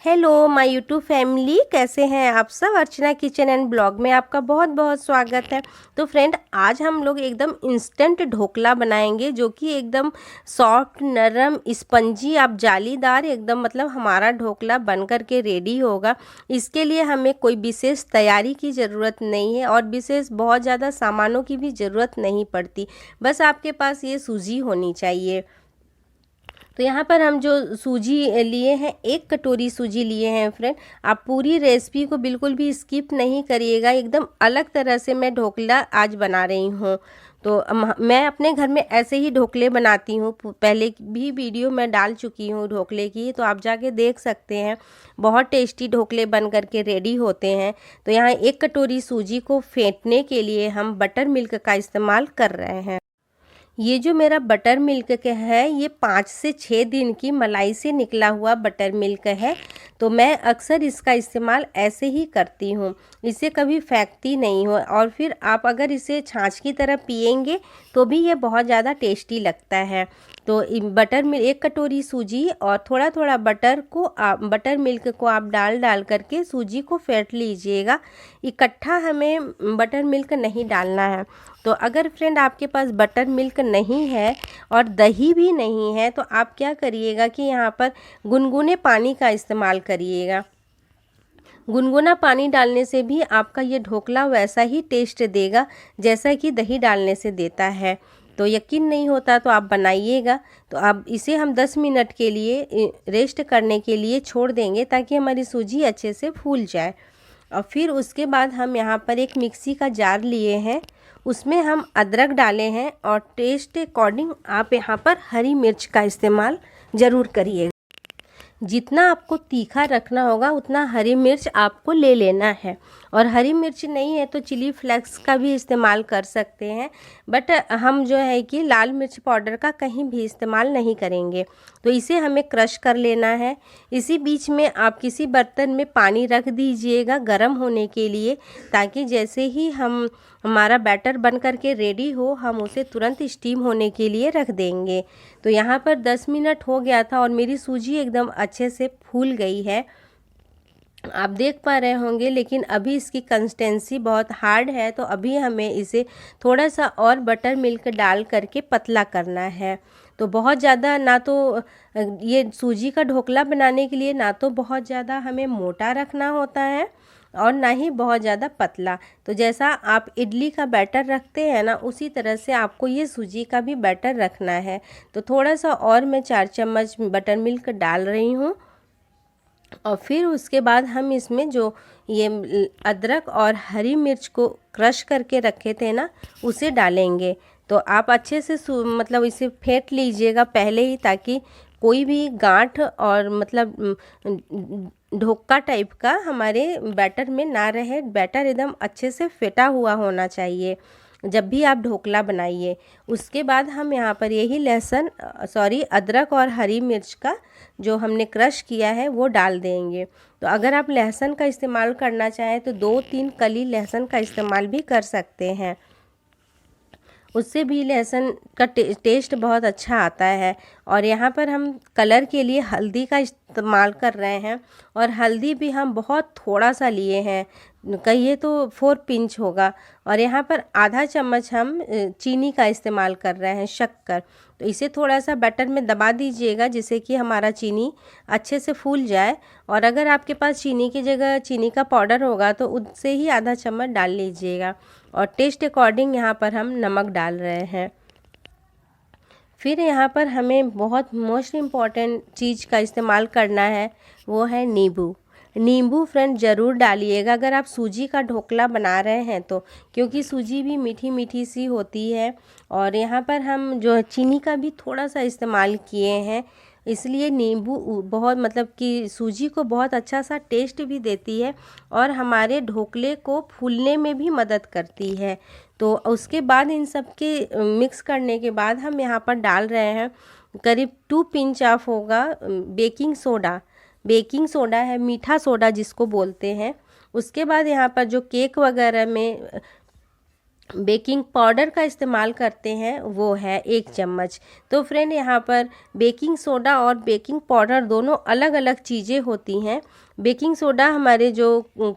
Hello my YouTube family, कैसे हैं आप सब। अर्चना किचन एंड ब्लॉग में आपका बहुत बहुत स्वागत है। तो फ्रेंड, आज हम लोग एकदम इंस्टेंट ढोकला बनाएंगे जो कि एकदम सॉफ्ट, नरम, स्पंजी, आप जालीदार एकदम मतलब हमारा ढोकला बन कर के रेडी होगा। इसके लिए हमें कोई विशेष तैयारी की ज़रूरत नहीं है और विशेष बहुत ज़्यादा सामानों की भी ज़रूरत नहीं पड़ती। बस आपके पास ये सूजी होनी चाहिए। तो यहाँ पर हम जो सूजी लिए हैं, 1 कटोरी सूजी लिए हैं फ्रेंड। आप पूरी रेसिपी को बिल्कुल भी स्किप नहीं करिएगा, एकदम अलग तरह से मैं ढोकला आज बना रही हूँ। तो मैं अपने घर में ऐसे ही ढोकले बनाती हूँ, पहले भी वीडियो मैं डाल चुकी हूँ ढोकले की, तो आप जाके देख सकते हैं। बहुत टेस्टी ढोकले बन करके रेडी होते हैं। तो यहाँ 1 कटोरी सूजी को फेंटने के लिए हम बटर मिल्क का इस्तेमाल कर रहे हैं। ये जो मेरा बटर मिल्क के है, ये 5 से 6 दिन की मलाई से निकला हुआ बटर मिल्क है। तो मैं अक्सर इसका इस्तेमाल ऐसे ही करती हूँ, इसे कभी फेंकती नहीं हूँ। और फिर आप अगर इसे छाछ की तरह पिएंगे तो भी ये बहुत ज़्यादा टेस्टी लगता है। तो बटर में 1 कटोरी सूजी और थोड़ा थोड़ा बटर मिल्क को आप डाल करके सूजी को फेंट लीजिएगा। इकट्ठा हमें बटर मिल्क नहीं डालना है। तो अगर फ्रेंड आपके पास बटर मिल्क नहीं है और दही भी नहीं है, तो आप क्या करिएगा कि यहाँ पर गुनगुने पानी का इस्तेमाल करिएगा। गुनगुना पानी डालने से भी आपका ये ढोकला वैसा ही टेस्ट देगा जैसा कि दही डालने से देता है। तो यकीन नहीं होता तो आप बनाइएगा। तो अब इसे हम 10 मिनट के लिए रेस्ट करने के लिए छोड़ देंगे ताकि हमारी सूजी अच्छे से फूल जाए। और फिर उसके बाद हम यहाँ पर एक मिक्सी का जार लिए हैं, उसमें हम अदरक डाले हैं और टेस्ट अकॉर्डिंग आप यहाँ पर हरी मिर्च का इस्तेमाल ज़रूर करिएगा। जितना आपको तीखा रखना होगा उतना हरी मिर्च आपको ले लेना है। और हरी मिर्च नहीं है तो चिली फ्लेक्स का भी इस्तेमाल कर सकते हैं, बट हम जो है कि लाल मिर्च पाउडर का कहीं भी इस्तेमाल नहीं करेंगे। तो इसे हमें क्रश कर लेना है। इसी बीच में आप किसी बर्तन में पानी रख दीजिएगा गर्म होने के लिए, ताकि जैसे ही हमारा बैटर बन कर के रेडी हो, हम उसे तुरंत स्टीम होने के लिए रख देंगे। तो यहाँ पर 10 मिनट हो गया था और मेरी सूजी एकदम अच्छे से फूल गई है, आप देख पा रहे होंगे। लेकिन अभी इसकी कंसिस्टेंसी बहुत हार्ड है, तो अभी हमें इसे थोड़ा सा और बटर मिल्क डाल करके पतला करना है। तो बहुत ज़्यादा ना तो ये सूजी का ढोकला बनाने के लिए ना तो बहुत ज़्यादा हमें मोटा रखना होता है और ना ही बहुत ज़्यादा पतला। तो जैसा आप इडली का बैटर रखते हैं ना, उसी तरह से आपको ये सूजी का भी बैटर रखना है। तो थोड़ा सा और मैं 4 चम्मच बटर मिल्क डाल रही हूँ। और फिर उसके बाद हम इसमें जो ये अदरक और हरी मिर्च को क्रश करके रखे थे ना, उसे डालेंगे। तो आप अच्छे से मतलब इसे फेंट लीजिएगा पहले ही, ताकि कोई भी गांठ और मतलब ढोका टाइप का हमारे बैटर में ना रहे। बैटर एकदम अच्छे से फेंटा हुआ होना चाहिए जब भी आप ढोकला बनाइए। उसके बाद हम यहाँ पर यही अदरक और हरी मिर्च का जो हमने क्रश किया है वो डाल देंगे। तो अगर आप लहसुन का इस्तेमाल करना चाहें तो 2-3 कली लहसुन का इस्तेमाल भी कर सकते हैं, उससे भी लहसुन का टेस्ट बहुत अच्छा आता है। और यहाँ पर हम कलर के लिए हल्दी का इस्तेमाल कर रहे हैं, और हल्दी भी हम बहुत थोड़ा सा लिए हैं, कहिए तो 4 पिंच होगा। और यहाँ पर आधा चम्मच हम चीनी का इस्तेमाल कर रहे हैं, शक्कर। तो इसे थोड़ा सा बैटर में दबा दीजिएगा जिससे कि हमारा चीनी अच्छे से फूल जाए। और अगर आपके पास चीनी की जगह चीनी का पाउडर होगा तो उससे ही आधा चम्मच डाल लीजिएगा। और टेस्ट अकॉर्डिंग यहाँ पर हम नमक डाल रहे हैं। फिर यहाँ पर हमें बहुत मोस्ट इम्पॉर्टेंट चीज़ का इस्तेमाल करना है, वो है नींबू। नींबू फ्रेंड ज़रूर डालिएगा अगर आप सूजी का ढोकला बना रहे हैं तो, क्योंकि सूजी भी मीठी मीठी सी होती है। और यहाँ पर हम जो चीनी का भी थोड़ा सा इस्तेमाल किए हैं, इसलिए नींबू बहुत मतलब कि सूजी को बहुत अच्छा सा टेस्ट भी देती है और हमारे ढोकले को फूलने में भी मदद करती है। तो उसके बाद इन सब के मिक्स करने के बाद हम यहाँ पर डाल रहे हैं करीब 2 पिंच ऑफ होगा बेकिंग सोडा। बेकिंग सोडा है, मीठा सोडा जिसको बोलते हैं। उसके बाद यहाँ पर जो केक वगैरह में बेकिंग पाउडर का इस्तेमाल करते हैं वो है 1 चम्मच। तो फ्रेंड यहाँ पर बेकिंग सोडा और बेकिंग पाउडर दोनों अलग अलग चीज़ें होती हैं। बेकिंग सोडा हमारे जो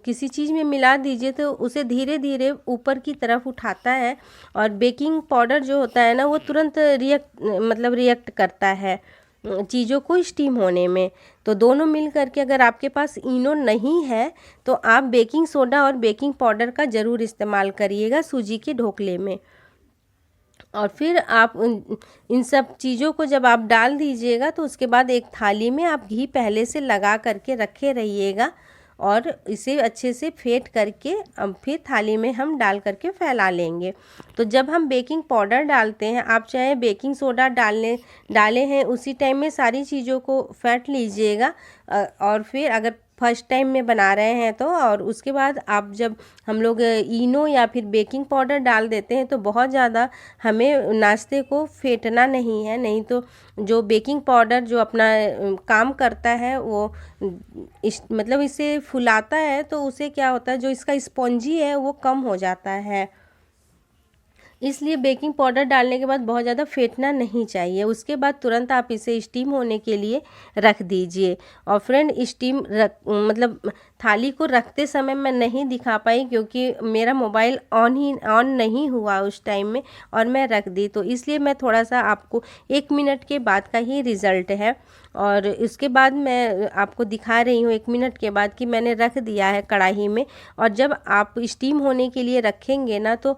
किसी चीज़ में मिला दीजिए तो उसे धीरे धीरे ऊपर की तरफ उठाता है, और बेकिंग पाउडर जो होता है ना वो तुरंत रिएक्ट करता है चीज़ों को स्टीम होने में। तो दोनों मिल करके, अगर आपके पास इनो नहीं है तो आप बेकिंग सोडा और बेकिंग पाउडर का ज़रूर इस्तेमाल करिएगा सूजी के ढोकले में। और फिर आप इन सब चीज़ों को जब आप डाल दीजिएगा तो उसके बाद एक थाली में आप घी पहले से लगा करके रखे रहिएगा, और इसे अच्छे से फेंट करके अब फिर थाली में हम डाल करके फैला लेंगे। तो जब हम बेकिंग पाउडर डालते हैं, आप चाहे बेकिंग सोडा डाले हैं उसी टाइम में सारी चीज़ों को फेंट लीजिएगा। और फिर अगर फर्स्ट टाइम में बना रहे हैं तो, और उसके बाद आप जब हम लोग इनो या फिर बेकिंग पाउडर डाल देते हैं तो बहुत ज़्यादा हमें नाश्ते को फेंटना नहीं है, नहीं तो जो बेकिंग पाउडर जो अपना काम करता है वो इसे फुलाता है, तो उसे क्या होता है जो इसका स्पॉन्जी है वो कम हो जाता है। इसलिए बेकिंग पाउडर डालने के बाद बहुत ज़्यादा फेंटना नहीं चाहिए। उसके बाद तुरंत आप इसे स्टीम होने के लिए रख दीजिए। और फ्रेंड थाली को रखते समय मैं नहीं दिखा पाई क्योंकि मेरा मोबाइल ऑन नहीं हुआ उस टाइम में, और मैं रख दी, तो इसलिए मैं थोड़ा सा आपको 1 मिनट के बाद का ही रिज़ल्ट है। और इसके बाद मैं आपको दिखा रही हूँ 1 मिनट के बाद कि मैंने रख दिया है कढ़ाई में। और जब आप स्टीम होने के लिए रखेंगे ना तो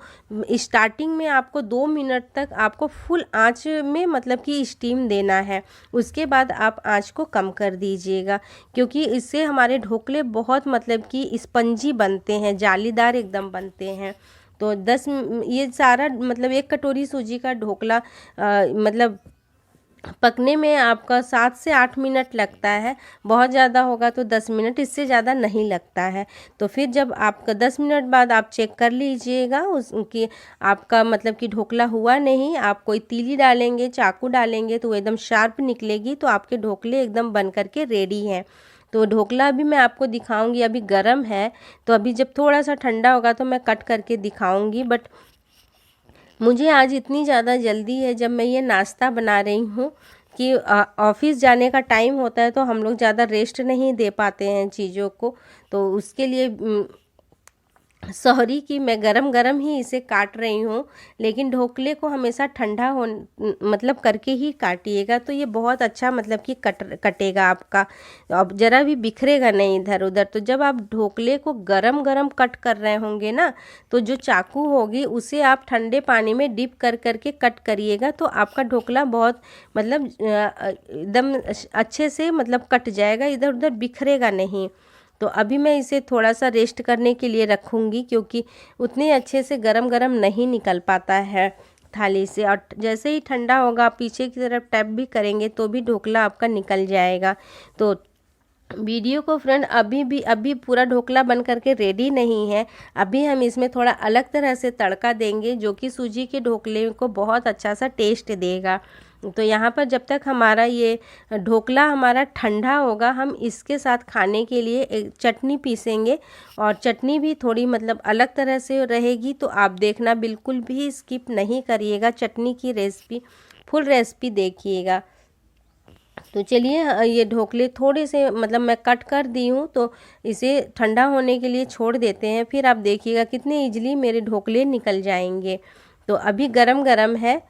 स्टार्टिंग में आपको 2 मिनट तक आपको फुल आंच में कि स्टीम देना है। उसके बाद आप आंच को कम कर दीजिएगा, क्योंकि इससे हमारे ढोकले बहुत स्पंजी बनते हैं, जालीदार एकदम बनते हैं। तो ये सारा 1 कटोरी सूजी का ढोकला पकने में आपका 7 से 8 मिनट लगता है। बहुत ज़्यादा होगा तो 10 मिनट, इससे ज़्यादा नहीं लगता है। तो फिर जब आपका 10 मिनट बाद आप चेक कर लीजिएगा उसकी आपका कि ढोकला हुआ नहीं, आप कोई तीली डालेंगे, चाकू डालेंगे तो वो एकदम शार्प निकलेगी, तो आपके ढोकले एकदम बन करके रेडी हैं। तो ढोकला अभी मैं आपको दिखाऊंगी, अभी गर्म है, तो अभी जब थोड़ा सा ठंडा होगा तो मैं कट करके दिखाऊंगी। बट मुझे आज इतनी ज़्यादा जल्दी है, जब मैं ये नाश्ता बना रही हूँ कि ऑफिस जाने का टाइम होता है तो हम लोग ज़्यादा रेस्ट नहीं दे पाते हैं चीज़ों को, तो उसके लिए सॉरी कि मैं गरम गरम ही इसे काट रही हूँ। लेकिन ढोकले को हमेशा ठंडा हो करके ही काटिएगा, तो ये बहुत अच्छा कि कटेगा आपका, अब ज़रा भी बिखरेगा नहीं इधर उधर। तो जब आप ढोकले को गरम गरम कट कर रहे होंगे ना, तो जो चाकू होगी उसे आप ठंडे पानी में डिप कर करके कट करिएगा, तो आपका ढोकला बहुत एकदम अच्छे से कट जाएगा, इधर उधर बिखरेगा नहीं। तो अभी मैं इसे थोड़ा सा रेस्ट करने के लिए रखूँगी, क्योंकि उतने अच्छे से गरम गरम नहीं निकल पाता है थाली से। और जैसे ही ठंडा होगा आप पीछे की तरफ टैप भी करेंगे तो भी ढोकला आपका निकल जाएगा। तो वीडियो को फ्रेंड अभी पूरा ढोकला बन करके रेडी नहीं है। अभी हम इसमें थोड़ा अलग तरह से तड़का देंगे जो कि सूजी के ढोकले को बहुत अच्छा सा टेस्ट देगा। तो यहाँ पर जब तक हमारा ये ढोकला हमारा ठंडा होगा, हम इसके साथ खाने के लिए एक चटनी पीसेंगे, और चटनी भी थोड़ी अलग तरह से रहेगी, तो आप देखना बिल्कुल भी स्किप नहीं करिएगा, चटनी की रेसिपी फुल रेसिपी देखिएगा। तो चलिए ये ढोकले थोड़े से मैं कट कर दी हूँ, तो इसे ठंडा होने के लिए छोड़ देते हैं। फिर आप देखिएगा कितने इजीली मेरे ढोकले निकल जाएंगे। तो अभी गरम गरम है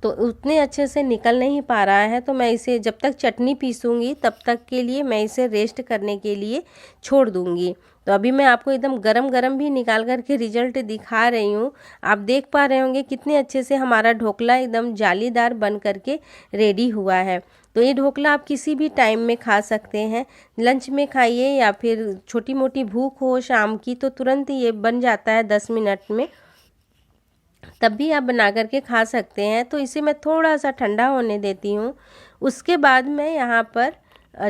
तो उतने अच्छे से निकल नहीं पा रहा है, तो मैं इसे जब तक चटनी पीसूँगी तब तक के लिए मैं इसे रेस्ट करने के लिए छोड़ दूँगी। तो अभी मैं आपको एकदम गरम गरम भी निकाल कर के रिजल्ट दिखा रही हूँ। आप देख पा रहे होंगे कितने अच्छे से हमारा ढोकला एकदम जालीदार बन करके रेडी हुआ है। तो ये ढोकला आप किसी भी टाइम में खा सकते हैं, लंच में खाइए या फिर छोटी मोटी भूख हो शाम की तो तुरंत ये बन जाता है 10 मिनट में, तब भी आप बना करके खा सकते हैं। तो इसे मैं थोड़ा सा ठंडा होने देती हूँ। उसके बाद मैं यहाँ पर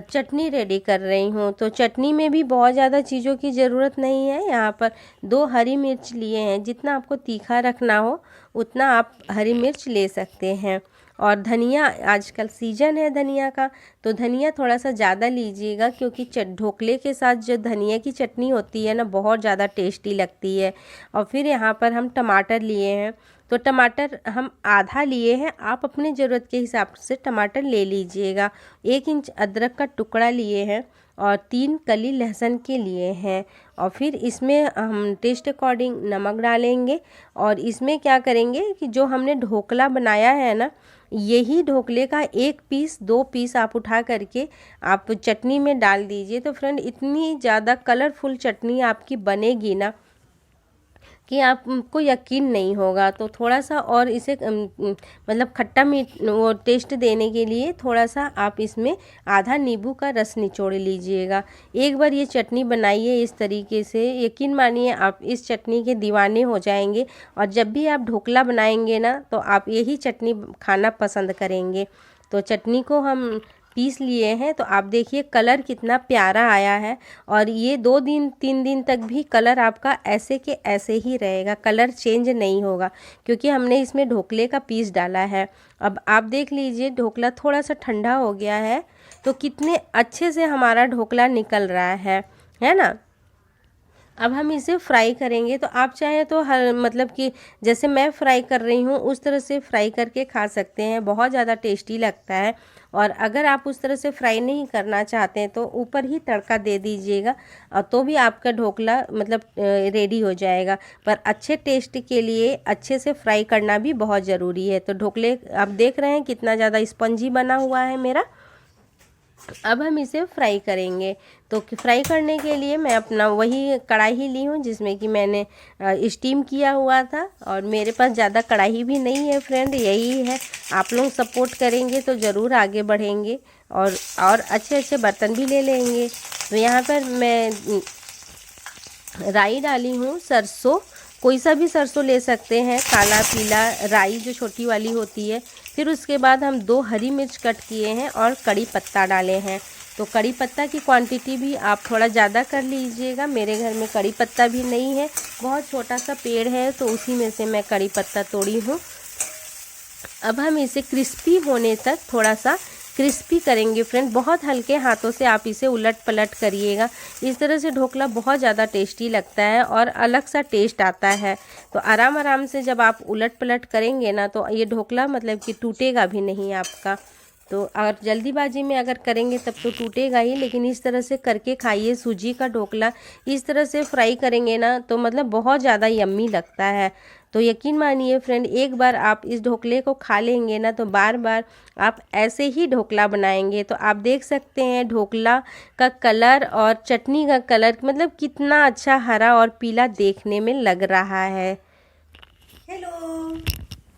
चटनी रेडी कर रही हूँ। तो चटनी में भी बहुत ज़्यादा चीज़ों की ज़रूरत नहीं है। यहाँ पर 2 हरी मिर्च लिए हैं, जितना आपको तीखा रखना हो उतना आप हरी मिर्च ले सकते हैं। और धनिया आजकल सीजन है धनिया का, तो धनिया थोड़ा सा ज़्यादा लीजिएगा, क्योंकि ढोकले के साथ जो धनिया की चटनी होती है ना, बहुत ज़्यादा टेस्टी लगती है। और फिर यहाँ पर हम टमाटर लिए हैं, तो टमाटर हम आधा लिए हैं, आप अपनी ज़रूरत के हिसाब से टमाटर ले लीजिएगा। 1 इंच अदरक का टुकड़ा लिए हैं और 3 कली लहसुन के लिए हैं। और फिर इसमें हम टेस्ट अकॉर्डिंग नमक डालेंगे। और इसमें क्या करेंगे कि जो हमने ढोकला बनाया है ना, यही ढोकले का 1 पीस 2 पीस आप उठा करके आप चटनी में डाल दीजिए। तो फ्रेंड इतनी ज़्यादा कलरफुल चटनी आपकी बनेगी ना कि आपको यकीन नहीं होगा। तो थोड़ा सा और इसे मतलब खट्टा मीठ वो टेस्ट देने के लिए थोड़ा सा आप इसमें आधा नींबू का रस निचोड़ लीजिएगा। एक बार ये चटनी बनाइए इस तरीके से, यकीन मानिए आप इस चटनी के दीवाने हो जाएंगे। और जब भी आप ढोकला बनाएंगे ना, तो आप यही चटनी खाना पसंद करेंगे। तो चटनी को हम पीस लिए हैं, तो आप देखिए कलर कितना प्यारा आया है। और ये 2 दिन 3 दिन तक भी कलर आपका ऐसे के ऐसे ही रहेगा, कलर चेंज नहीं होगा, क्योंकि हमने इसमें ढोकले का पीस डाला है। अब आप देख लीजिए ढोकला थोड़ा सा ठंडा हो गया है, तो कितने अच्छे से हमारा ढोकला निकल रहा है ना। अब हम इसे फ्राई करेंगे, तो आप चाहें तो हर मतलब कि जैसे मैं फ्राई कर रही हूँ उस तरह से फ्राई करके खा सकते हैं, बहुत ज़्यादा टेस्टी लगता है। और अगर आप उस तरह से फ्राई नहीं करना चाहते हैं तो ऊपर ही तड़का दे दीजिएगा, और तो भी आपका ढोकला मतलब रेडी हो जाएगा। पर अच्छे टेस्ट के लिए अच्छे से फ्राई करना भी बहुत ज़रूरी है। तो ढोकले आप देख रहे हैं कितना ज़्यादा स्पंजी बना हुआ है मेरा। अब हम इसे फ्राई करेंगे। तो फ्राई करने के लिए मैं अपना वही कढ़ाई ली हूँ जिसमें कि मैंने स्टीम किया हुआ था। और मेरे पास ज़्यादा कढ़ाई भी नहीं है फ्रेंड, यही है। आप लोग सपोर्ट करेंगे तो ज़रूर आगे बढ़ेंगे और अच्छे अच्छे बर्तन भी ले लेंगे। तो यहाँ पर मैं राई डाली हूँ, सरसों, कोई सा भी सरसों ले सकते हैं, काला पीला राई जो छोटी वाली होती है। फिर उसके बाद हम 2 हरी मिर्च कट किए हैं और कड़ी पत्ता डाले हैं। तो कड़ी पत्ता की क्वांटिटी भी आप थोड़ा ज़्यादा कर लीजिएगा। मेरे घर में कड़ी पत्ता भी नहीं है, बहुत छोटा सा पेड़ है, तो उसी में से मैं कड़ी पत्ता तोड़ी हूँ। अब हम इसे क्रिस्पी होने तक थोड़ा सा क्रिस्पी करेंगे फ्रेंड। बहुत हल्के हाथों से आप इसे उलट पलट करिएगा, इस तरह से ढोकला बहुत ज़्यादा टेस्टी लगता है और अलग सा टेस्ट आता है। तो आराम आराम से जब आप उलट पलट करेंगे ना, तो ये ढोकला मतलब कि टूटेगा भी नहीं आपका। तो अगर जल्दीबाजी में अगर करेंगे तब तो टूटेगा ही, लेकिन इस तरह से करके खाइए। सूजी का ढोकला इस तरह से फ्राई करेंगे ना, तो मतलब बहुत ज़्यादा यम्मी लगता है। तो यकीन मानिए फ्रेंड, एक बार आप इस ढोकले को खा लेंगे ना, तो बार बार आप ऐसे ही ढोकला बनाएंगे। तो आप देख सकते हैं ढोकला का कलर और चटनी का कलर मतलब कितना अच्छा हरा और पीला देखने में लग रहा है। हेलो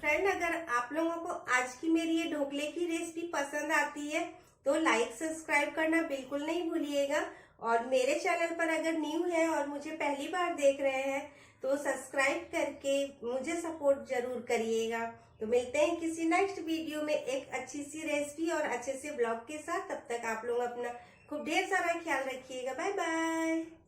फ्रेंड, अगर आप लोगों को आज की मेरी ये ढोकले की रेसिपी पसंद आती है तो लाइक सब्सक्राइब करना बिल्कुल नहीं भूलिएगा। और मेरे चैनल पर अगर न्यू है और मुझे पहली बार देख रहे हैं तो सब्सक्राइब करके मुझे सपोर्ट जरूर करिएगा। तो मिलते हैं किसी नेक्स्ट वीडियो में एक अच्छी सी रेसिपी और अच्छे से ब्लॉग के साथ। तब तक आप लोग अपना खूब ढेर सारा ख्याल रखिएगा। Bye bye.